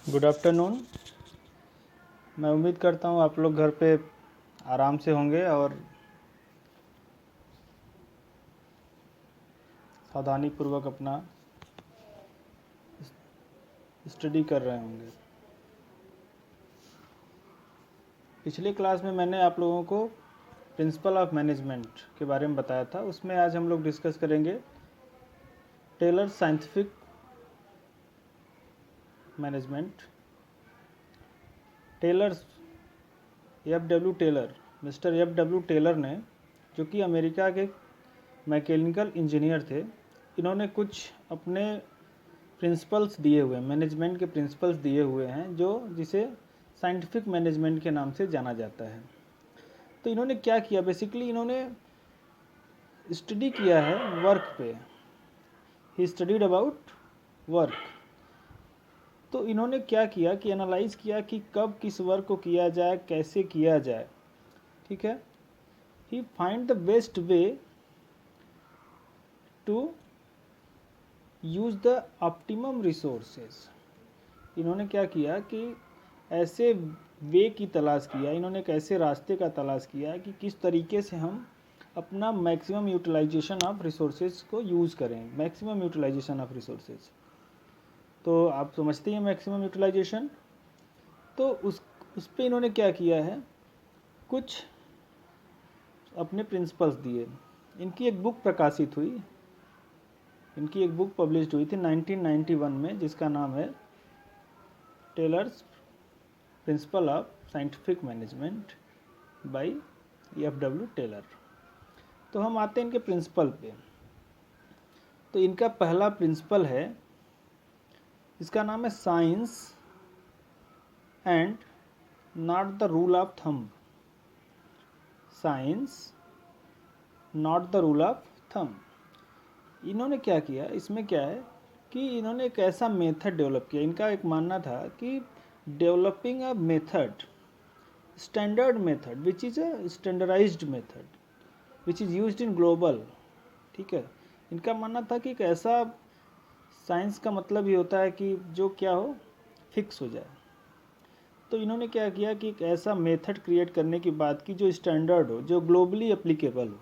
Good afternoon. मैं उम्मीद करता हूँ आप लोग घर पे आराम से होंगे और सावधानीपूर्वक अपना स्टडी कर रहे होंगे। पिछले क्लास में मैंने आप लोगों को प्रिंसिपल ऑफ मैनेजमेंट के बारे में बताया था। उसमें आज हम लोग डिस्कस करेंगे Taylor scientific management. Taylor's mister F W Taylor ने, जो कि अमेरिका के मैकेनिकल इंजीनियर थे, इन्होंने कुछ अपने प्रिंसिपल्स दिए हुए हैं, मैनेजमेंट के प्रिंसिपल्स दिए हुए हैं, जो जिसे साइंटिफिक मैनेजमेंट के नाम से जाना जाता है। तो इन्होंने क्या किया, बेसिकली इन्होंने स्टडी किया है वर्क पे। He studied about work. तो इन्होंने क्या किया कि एनालाइज किया कि कब किस वर्क को किया जाए, कैसे किया जाए। ठीक है। He find the best way to use the optimum resources. इन्होंने क्या किया कि ऐसे वे की तलाश किया, इन्होंने एक ऐसे रास्ते का तलाश किया कि किस तरीके से हम अपना मैक्सिमम यूटिलाइजेशन ऑफ रिसोर्सेज को यूज़ करें। मैक्सिमम यूटिलाइजेशन ऑफ रिसोर्सेज, तो आप समझते हैं मैक्सिमम यूटिलाइजेशन। तो उस पे इन्होंने क्या किया है, कुछ अपने प्रिंसिपल्स दिए। इनकी एक बुक प्रकाशित हुई, इनकी एक बुक पब्लिश हुई थी 1991 में, जिसका नाम है Taylor's principle of scientific management by F W Taylor. तो हम आते हैं इनके प्रिंसिपल पे। तो इनका पहला प्रिंसिपल है, इसका नाम है science and not the rule of thumb. Science not the rule of thumb. इन्होंने क्या किया, इसमें क्या है कि इन्होंने एक ऐसा मेथड डेवलप किया। इनका एक मानना था कि developing a method, standard method which is a standardised method which is used in global. ठीक है। इनका मानना था कि एक ऐसा साइंस का मतलब ही होता है कि जो क्या हो, फिक्स हो जाए। तो इन्होंने क्या किया कि एक ऐसा मेथड क्रिएट करने की बात की जो स्टैंडर्ड हो, जो ग्लोबली एप्लीकेबल हो,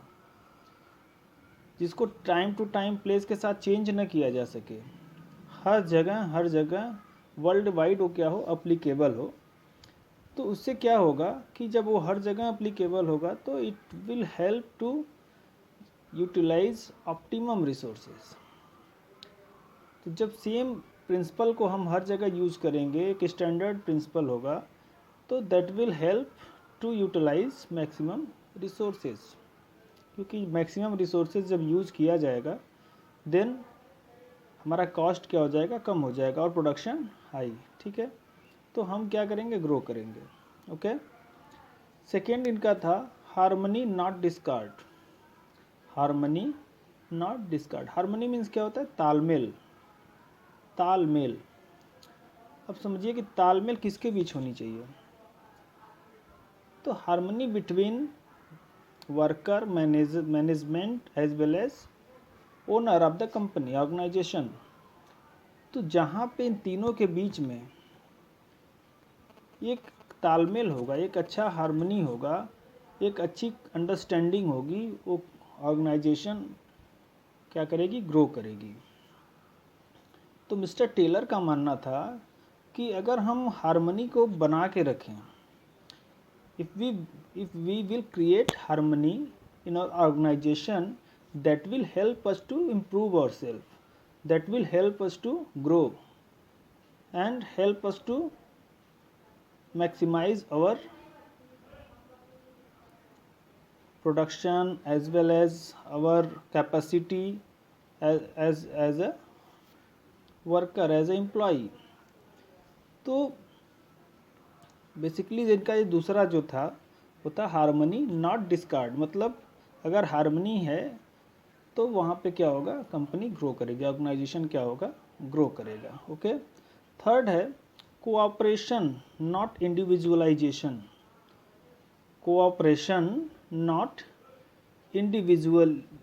जिसको टाइम टू टाइम प्लेस के साथ चेंज न किया जा सके। हर जगह वर्ल्ड वाइड वो क्या हो, अप्लीकेबल हो। तो उससे क्या होगा कि जब वो हर जगह अप्लीकेबल होगा तो it will help to utilise optimum resources. तो जब सेम प्रिंसिपल को हम हर जगह यूज करेंगे, एक स्टैंडर्ड प्रिंसिपल होगा, तो that will help to utilise maximum resources. क्योंकि मैक्सिमम रिसोर्सेज जब यूज़ किया जाएगा, देन हमारा कॉस्ट क्या हो जाएगा, कम हो जाएगा, और प्रोडक्शन हाई। ठीक है। तो हम क्या करेंगे, ग्रो करेंगे। ओके। सेकेंड इनका था harmony not discard. Harmony not discard. Harmony means क्या होता है, तालमेल। तालमेल। अब समझिए कि तालमेल किसके बीच होनी चाहिए। तो harmony between worker, management as well as owner of the company, organisation. तो जहाँ पे इन तीनों के बीच में एक तालमेल होगा, एक अच्छा हार्मनी होगा, एक अच्छी अंडरस्टैंडिंग होगी, वो ऑर्गेनाइजेशन क्या करेगी, ग्रो करेगी। तो मिस्टर टेलर का मानना था कि अगर हम हार्मनी को बना के रखें, if we will create harmony in our organization, that will help us to improve ourselves, that will help us to grow and help us to maximize our production as well as our capacity as a worker, as a employee. तो basically इनका ये दूसरा जो था वो था harmony not discard. मतलब अगर हार्मनी है तो वहाँ पे क्या होगा, कंपनी ग्रो करेगी, ऑर्गेनाइजेशन क्या होगा, ग्रो करेगा। ओके। थर्ड है cooperation not individualisation. Cooperation not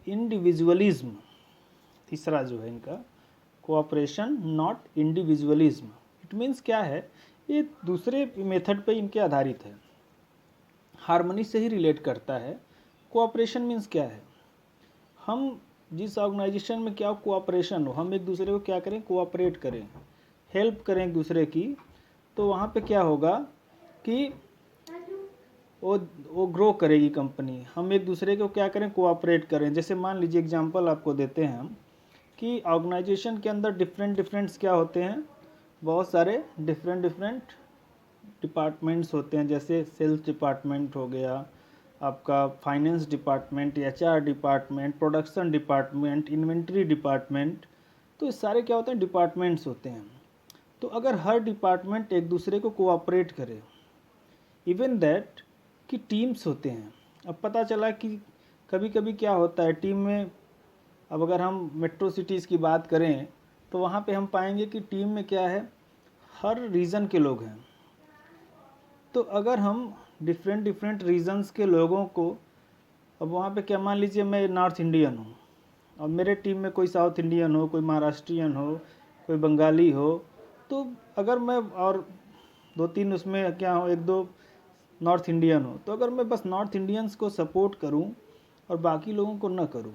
individualism. तीसरा जो है इनका, cooperation not individualism. It means क्या है, ये दूसरे मेथड पे इनके आधारित है, हार्मनी से ही रिलेट करता है। कोऑपरेशन मीन्स क्या है, हम जिस ऑर्गेनाइजेशन में क्या कोऑपरेशन हो, हम एक दूसरे को क्या करें, कोऑपरेट करें, हेल्प करें एक दूसरे की, तो वहाँ पे क्या होगा कि वो ग्रो करेगी कंपनी। हम एक दूसरे को क्या करें, कोऑपरेट करें। जैसे मान लीजिए एग्जांपल आपको देते हैं हम कि ऑर्गेनाइजेशन के अंदर डिफरेंट डिफरेंट्स क्या होते हैं, बहुत सारे डिफरेंट डिफरेंट डिपार्टमेंट्स होते हैं। जैसे सेल्स डिपार्टमेंट हो गया, आपका finance department, HR department, production department, inventory department, तो ये सारे क्या होते हैं, डिपार्टमेंट्स होते हैं। तो अगर हर डिपार्टमेंट एक दूसरे को कोऑपरेट करे, इवन दैट कि टीम्स होते हैं। अब पता चला कि कभी कभी क्या होता है टीम में, अब अगर हम मेट्रो सिटीज़ की बात करें तो वहाँ पे हम पाएंगे कि टीम में क्या है, हर रीजन के लोग हैं। तो अगर हम डिफरेंट डिफरेंट रीजन्स के लोगों को, अब वहाँ पे क्या, मान लीजिए मैं नॉर्थ इंडियन हूँ और मेरे टीम में कोई साउथ इंडियन हो, कोई महाराष्ट्रियन हो, कोई बंगाली हो, तो अगर मैं और दो तीन उसमें क्या हो, एक दो नॉर्थ इंडियन हो, तो अगर मैं बस नॉर्थ इंडियंस को सपोर्ट करूं और बाकी लोगों को न करूं,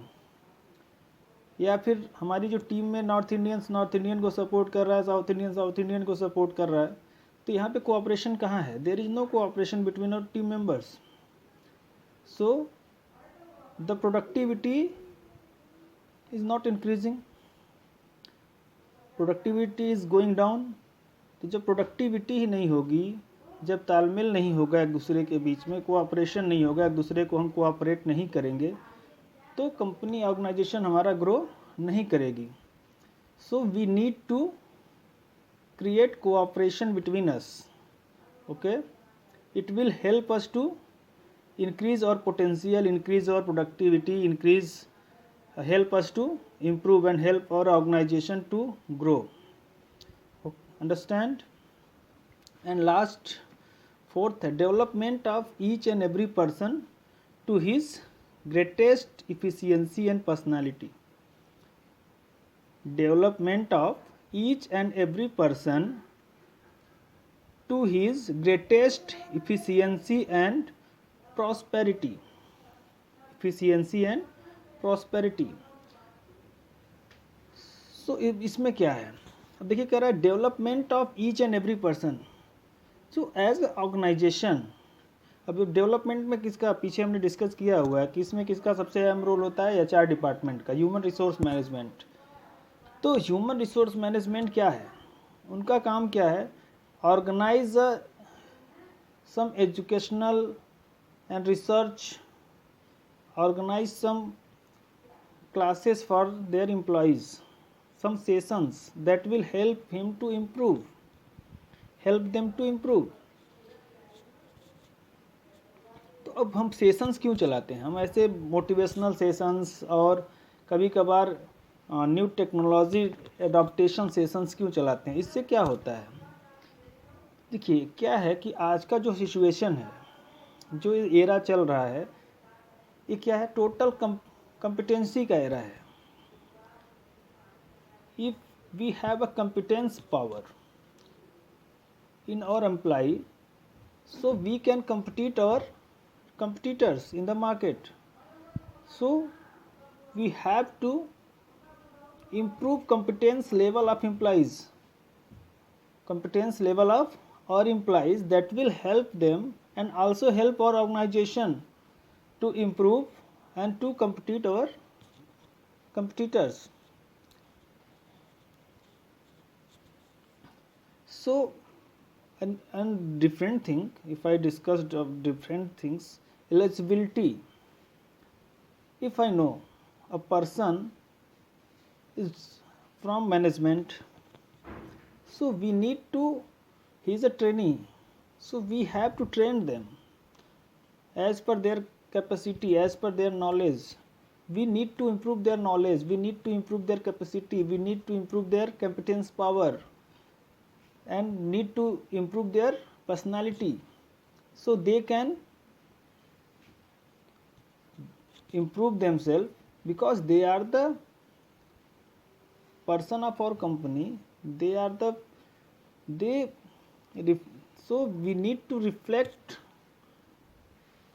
या फिर हमारी जो टीम में नॉर्थ इंडियन को सपोर्ट कर रहा है, साउथ इंडियन को सपोर्ट कर रहा है, तो यहाँ पे कोऑपरेशन कहाँ है, there is no cooperation between our team members. So the productivity is not increasing, productivity is going down. तो जब प्रोडक्टिविटी ही नहीं होगी, जब तालमेल नहीं होगा एक दूसरे के बीच में, कोऑपरेशन नहीं होगा, एक दूसरे को हम कोऑपरेट नहीं करेंगे, तो कंपनी ऑर्गेनाइजेशन हमारा ग्रो नहीं करेगी। So we need to create cooperation between us, okay. It will help us to increase our potential, increase our productivity, help us to improve and help our organization to grow. Understand? And last, fourth, development of each and every person to his greatest efficiency and personality. Development of each and every person to his greatest efficiency and prosperity. Efficiency and prosperity. So इसमें क्या है, अब देखिए कह रहा है development of each and every person. So as organisation, अब development में किसका, पीछे हमने डिस्कस किया हुआ है कि इसमें किसका सबसे अहम रोल होता है, एचआर डिपार्टमेंट का, ह्यूमन रिसोर्स मैनेजमेंट। तो ह्यूमन रिसोर्स मैनेजमेंट क्या है, उनका काम क्या है, organise some educational and research, organize some classes for their employees, some sessions that will help them to improve. तो अब हम सेशंस क्यों चलाते हैं, हम ऐसे मोटिवेशनल सेशंस और कभी कभार न्यू टेक्नोलॉजी एडॉप्टेशन सेशंस क्यों चलाते हैं, इससे क्या होता है। देखिए क्या है कि आज का जो सिचुएशन है, जो एरा चल रहा है, ये क्या है, टोटल कंपिटेंसी का एरा है। If we have a competence power in our employ, so we can compete our competitors in the market. So we have to improve competence level of employees, that will help them and also help our organization to improve and to compete our competitors. So and different thing, if I discussed of different things, eligibility. If I know a person is from management, so we need to, he is a trainee, so we have to train them as per their capacity, as per their knowledge. We need to improve their knowledge, we need to improve their capacity, we need to improve their competence power, and need to improve their personality, so they can improve themselves, because they are the person of our company, they are the so we need to reflect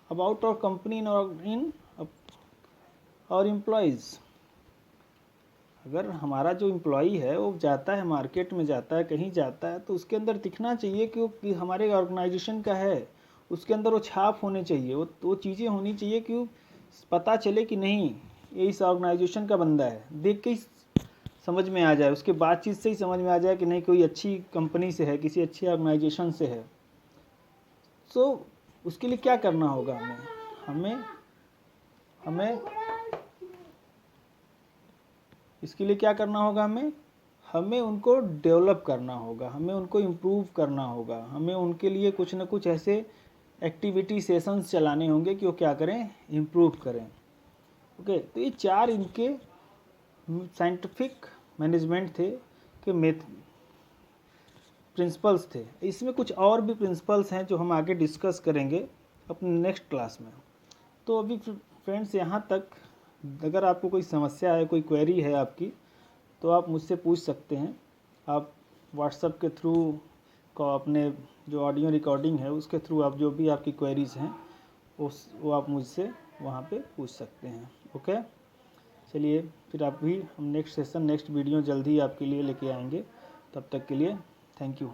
about our company in our employees. अगर हमारा जो employee है वो जाता है market में, जाता है कहीं जाता है, तो उसके अंदर दिखना चाहिए कि वो हमारे ऑर्गेनाइजेशन का है, उसके अंदर वो छाप होने चाहिए, वो चीज़ें होनी चाहिए कि वो पता चले कि नहीं ये इस ऑर्गेनाइजेशन का बंदा है, देख के ही समझ में आ जाए, उसके बातचीत से ही समझ में आ जाए कि नहीं कोई अच्छी कंपनी से है, किसी अच्छी ऑर्गेनाइजेशन से है. तो उसके लिए क्या करना होगा हमें हमें इसके लिए क्या करना होगा, हमें उनको डेवलप करना होगा, हमें उनको इम्प्रूव करना होगा, हमें उनके लिए कुछ ना कुछ ऐसे एक्टिविटी सेशंस चलाने होंगे कि वो क्या करें, इम्प्रूव करें. ओके, तो ये 4 इनके साइंटिफिक मैनेजमेंट थे कि प्रिंसिपल्स थे. इसमें कुछ और भी प्रिंसिपल्स हैं जो हम आगे डिस्कस करेंगे अपने नेक्स्ट क्लास में. तो अभी फ्रेंड्स यहाँ तक, अगर आपको कोई समस्या है, कोई क्वेरी है आपकी, तो आप मुझसे पूछ सकते हैं. आप व्हाट्सएप के थ्रू को अपने जो ऑडियो रिकॉर्डिंग है उसके थ्रू आप जो भी आपकी क्वेरीज़ हैं वो आप मुझसे वहाँ पे पूछ सकते हैं. ओके, चलिए फिर हम नेक्स्ट सेशन, नेक्स्ट वीडियो जल्दी ही आपके लिए लेके आएंगे. तब तक के लिए थैंक यू.